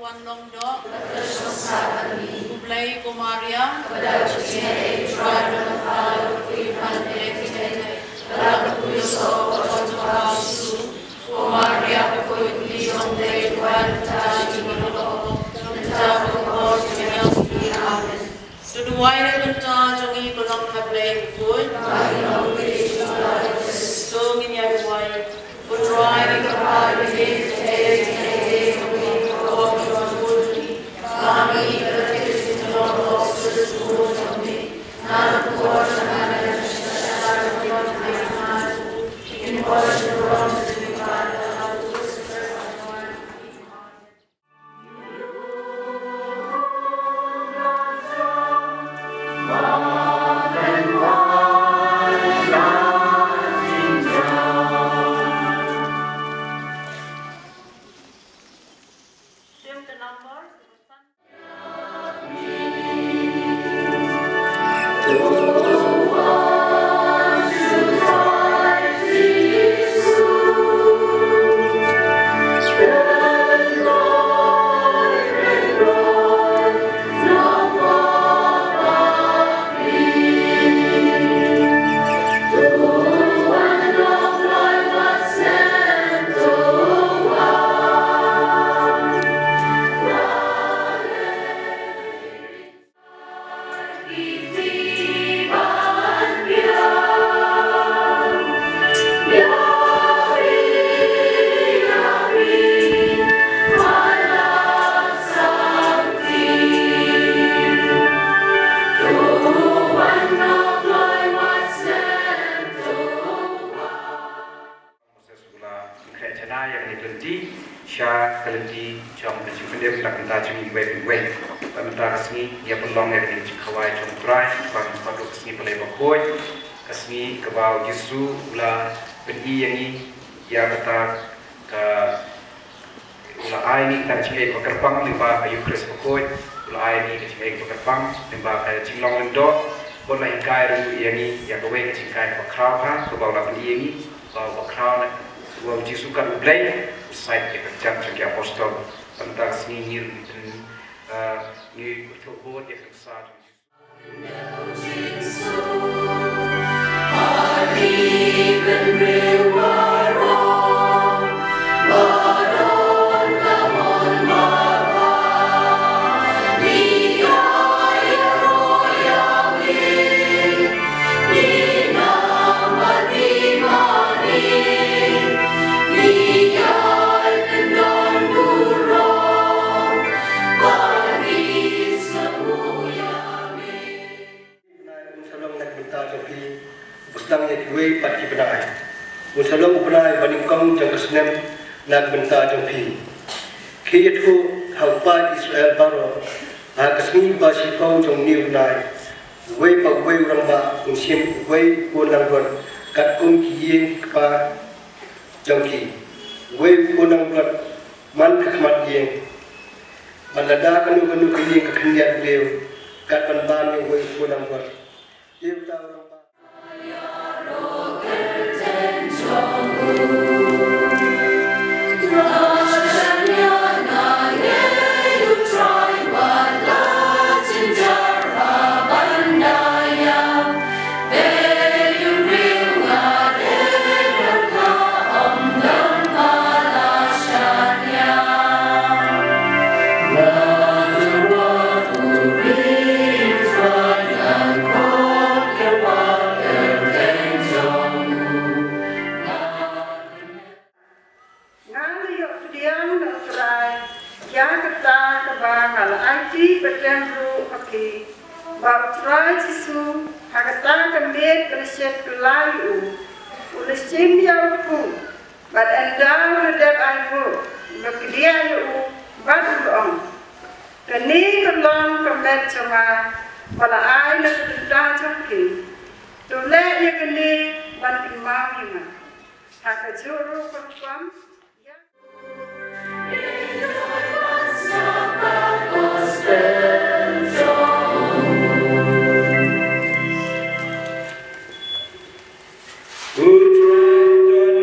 Pynlong dok, Kublai Kumaria, Jingmane, dalam kuiso Kumaria Kumaria Tuduai na benta jongi pelong na play good. So ginya duai. Putroi ni kapal ni kami berkesi tolong sesuatu kami. Nama kuasa nama in Pynlong yang JOWAI Jongkrai, bang paduk sini pelai bakoi, kasni kebau Yesu ula beni yang ni ya kata ke ula ai ni tak cikai pekerpang limba kayu kres bakoi, ula ai ni cikai pekerpang limba kayu Pynlong lendo, bon lain kai ru yang ni ya kawai cikai pekrau ha, kebau la beni yang ni, kebau pekrau na, kebau Yesu kan ublai, usai ke Kjat sebagai Apostol, tentang sini ni ni untuk buat yang besar. Sedang yang duwe pati benai. Musalong benai baningkong jang kesnem nak benta jang pi. Kiyatu haupa Israel baro ha kesmi ba sikau jang ni benai. Duwe pa duwe urang ba unsim duwe punang ron kat kum kiyen pa jang ki. Duwe punang ron man khmat yeng. Balada kanu kiyen kakhnyak leu kat ban ban yang duwe punang ron. Yew ta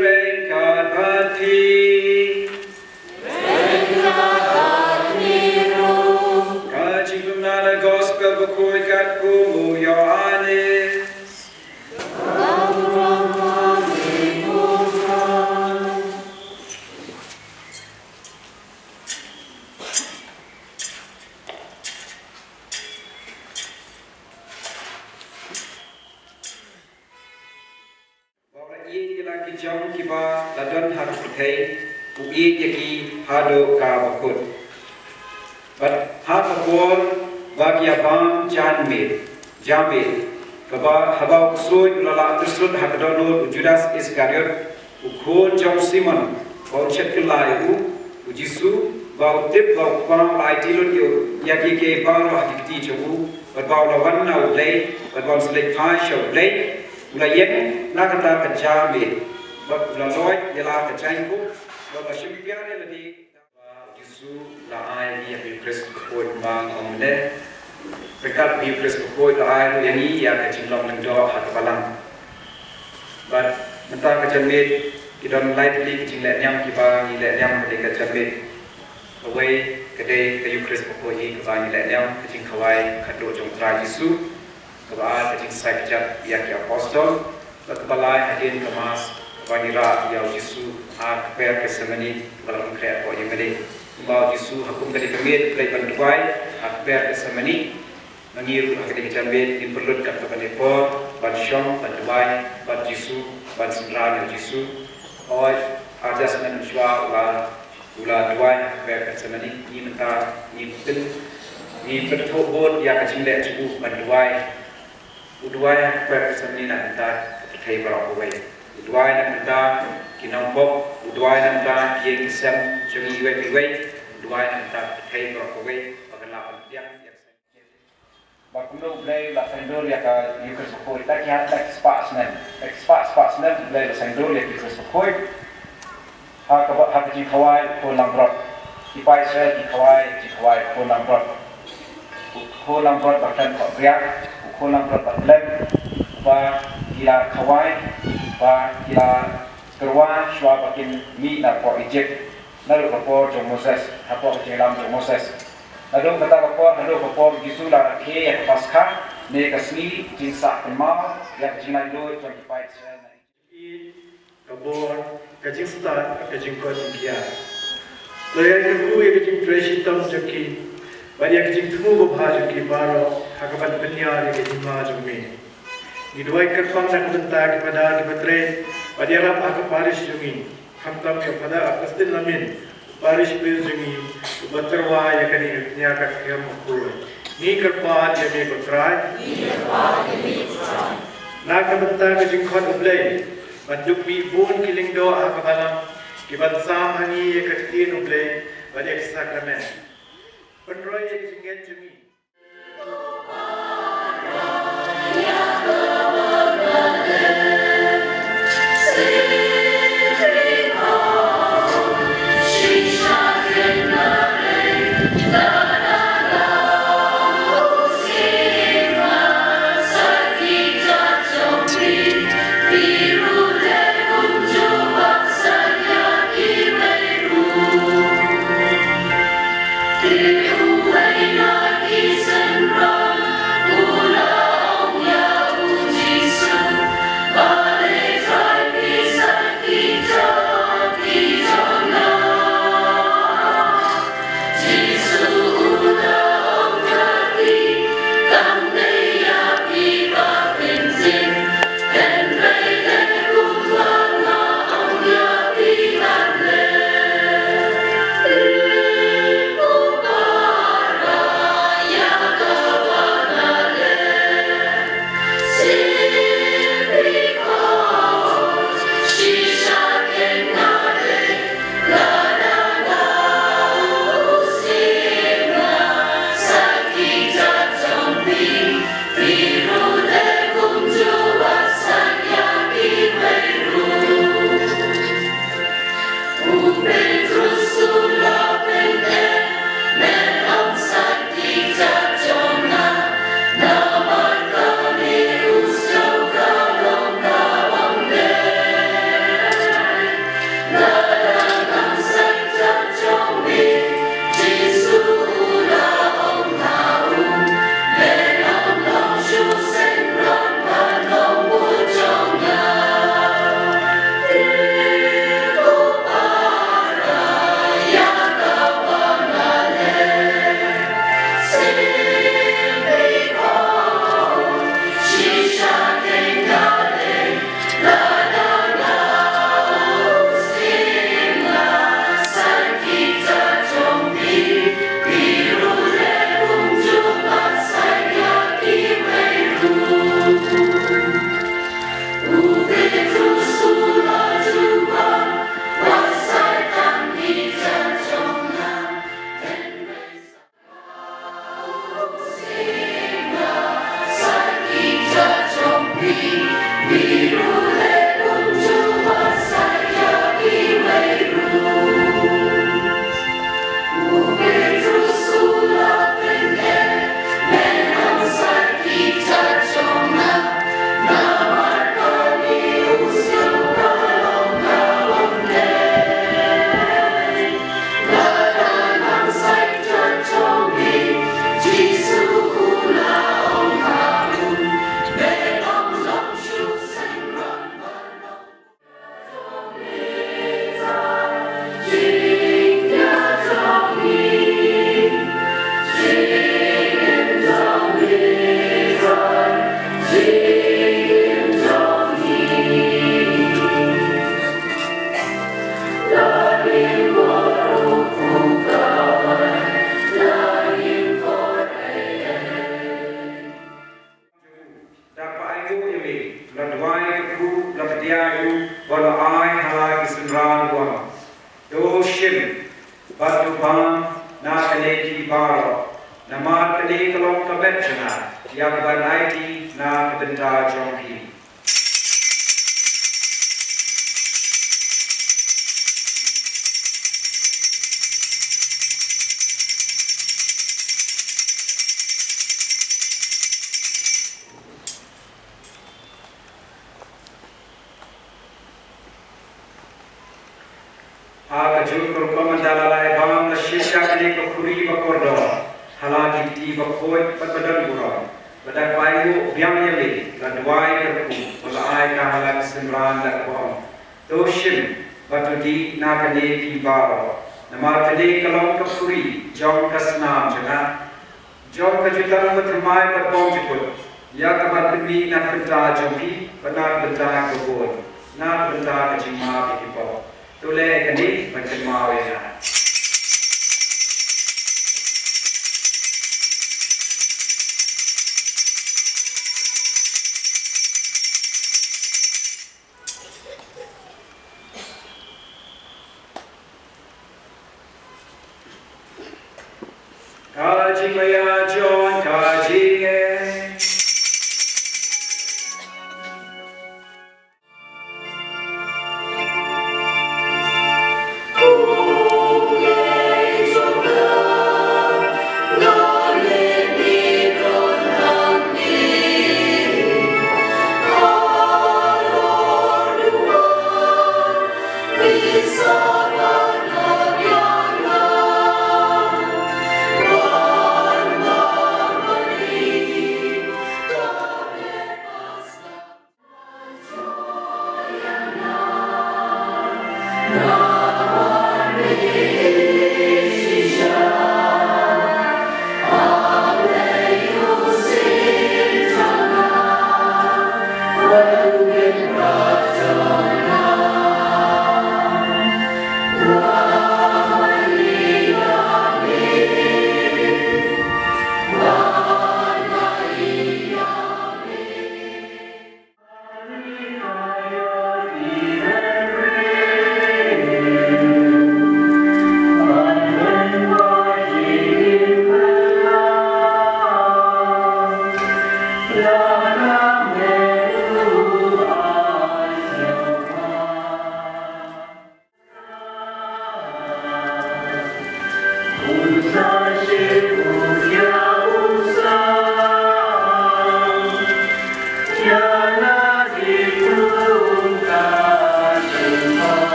Rain God, Ia lagi jauh kiba ladon harus berkai Ia yaki hado ka bakut But hapapol bagi abang jamil Kaba habau kusui ulala tersud hakadonul Judas Iskariot Ukhon jauh Simon Bau cekilai Ujisu Bau tip bau pang lai tilun yu Yaki ke bau hakikti jawu Bau lawan na ulay Bau selik pai syau ulay Ulayeng nakata kajami Ulaloi yala kajaiku Bau syimpiare lagi Ujisu laai ni yang Kris kepoi bang omle Dekat Kris kepoi laai yang ni yang kajinglong lengdo hakabalang But mentah kajamit Kita mulai beli kejinglet yang kiba ngilet yang mereka kajamit Away kedai kayu Kris kepoi kiba ngilet yang kajing kawai kado jong tra Yesu Keba Jingpynsait Kjat yang Apostol Kebalai Hadien kemas Kebanira yang Yesu Kper Kethsemani Kebalang Kper Kau Jingmane Kebal Yesu Hakum Kali Kemit Kali Bantuai Kper Kethsemani Mengiru Kali Kejamit Diperlut Kat Kebanepor Bansyong Bantuai Ban Yesu Ban Sendran yang Yesu Oi Ajas Menuswa Ula Duai Kper Kethsemani Ni Mentah Ni Pen Ni Bertobot Yang Kejinglet Cukup Bantuai Uduai Kper Kethsemani nak minta terkait berapa baik. Uduai nak minta kinampok, uduai nak minta kieng kesem, jangan iwet. Uduai nak minta terkait berapa baik. Bagaimana yang Bakundo boleh lasandol ya ka Kris kepoi. Tak kiat tak spasnen boleh lasandol ya Kris kepoi. Hak jikawai ko lambrot. Kipai Israel jikawai ko lambrot. Ko lambrot bahkan kau beriak. Kolam berlem, ba kila kawai, ba kila kerwa, shwa bakin mi na po ejek, nalu kapor jong Moses, kapor jelam jong Moses. Nalu kata kapor Yesu la ke ya paskah, ne kasni jinsa kemau, ya jinai do jong Kper Israel. Kapor kajing start kajing kau Kjat. Layan kebu ya kajing presitam jaki. Banyak kecil tunggu bahasa kibaro, hakapan penyari kecil macam ini. Diduai kerpang nak bentak kepada kebetre, pada Arab aku Parish jungi, hamtam kepada Apostol lamin, Parish bel jungi, beterwa ya kini nyakat yang mukul. Ni kerpang yang me betrai, nak bentak kecil kau ublay, bantuk mi bun kiling doa hakabalam, kibat samani ya kecil ublay, pada Sakrament. Penroy yang singet jungi. JOWAI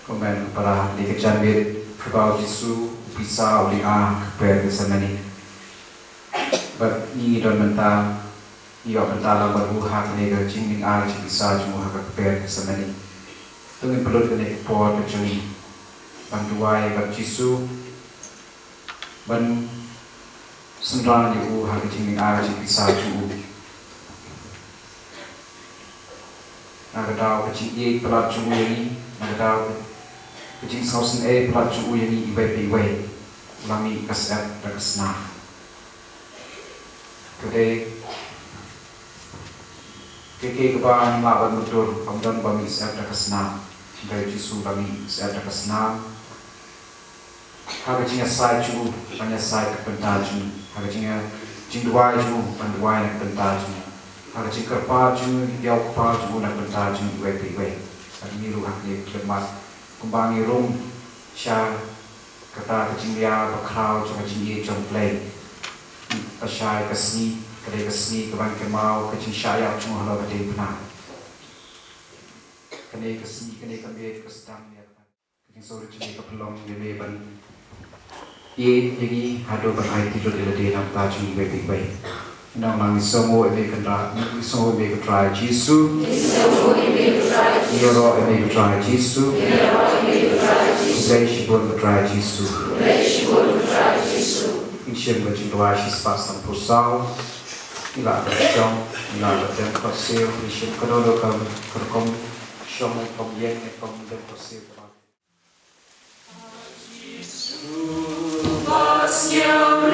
Komen para di Kjat pribau Yesus bisa uli Kper Kethsemani but ni don mental ni op mental la baru hak ni ke Jingmane Jingpynsait cuma hak Kper Kethsemani tungin pelut kene por ke juni ban JOWAI ban Jisu ban sendrang di hak Jingmane Jingpynsait cuma nak tahu kecil pelat cuma ini nak tahu kecil sausen pelat cuma ini ibai lami kasat dan kesna. Today, keke keban lawan betul kemudian bami kasat dan kesna. Dari Jisu bami kasat dan kesna. Hagajnya sai cu, banyak sai kepentajun. Hagajnya JOWAI cu, banduai nak pentajun. Hagajnya Kper cu, diau Kper cu nak pentajun ibai. Kami lu haknya kemat kembangi rum syar kata kecing dia berkrau cuma kecing jom play pasai kesni kedai kesni keban kemau kecing syayap cuma halau kedai pernah kedai kesni kedai kembali kesedang dia kecing sore kecing Pynlong dia ban ye jadi hado berhai tidur di dalam tajung baik nang lang semua ini kena semua ini ketrai Jisu Yoro ini ketrai Jisu Reishi pun ketrai Jisu Insya Allah JOWAI pasang pusau ila berjong ila berjong pasir Insya Allah kalau kerkom syom komyen kom dan pasir Jisu pas yang